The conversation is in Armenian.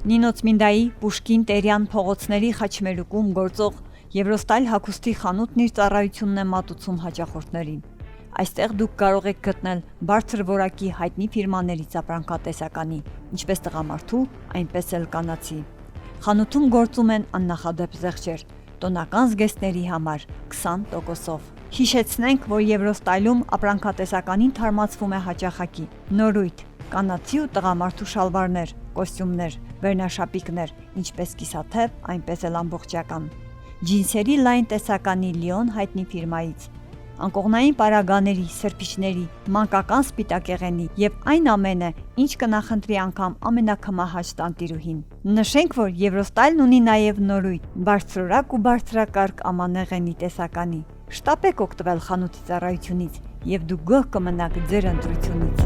Նինոցմինդայի, Պուշկին, Տերյան փողոցների խաչմերուկում գործող Եվրոստայլ հագուստի խանութն իր ծառայությունն է մատուցում հաճախորդներին։ Այստեղ դուք կարող եք գտնել բարձր որակի հայտնի ֆիրմաներից ապրանքատեսականի, ինչպես տղամարդու, այնպես էլ կանացի։ Խանութում գործում են աննախադեպ զեղչեր, տոնական զգեստների համար 20%-ով։ Հիշեցնենք, որ Եվրոստայլում ապրանքատեսականին թարմացվում է հաճախակի, նորույթ, կանացի ու տղամարդու շալվարներ, կոստյումներ, վերնաշապիկներ, ինչպես կիսաթև, այնպես էլ ամբողջական։ Ջինսերի լայն տեսականի Լիոն հայտնի ֆիրմայից, անկողնային պարագաների, սրբիչների, մանկական սպիտակեղենի եւ այն ամենը, ինչ կնախընտրի անգամ ամենակմահաճ տանտիրուհին։ Նշենք, որ Եվրոստայլն ունի նաեւ նորույթ, բարձրորակ ու բարձրակարգ ամանեղենի տեսականի։ Շտապեք օգտվել խանութի ծառայությունից եւ դուք գոհ կմնաք ձեր ընտրությունից։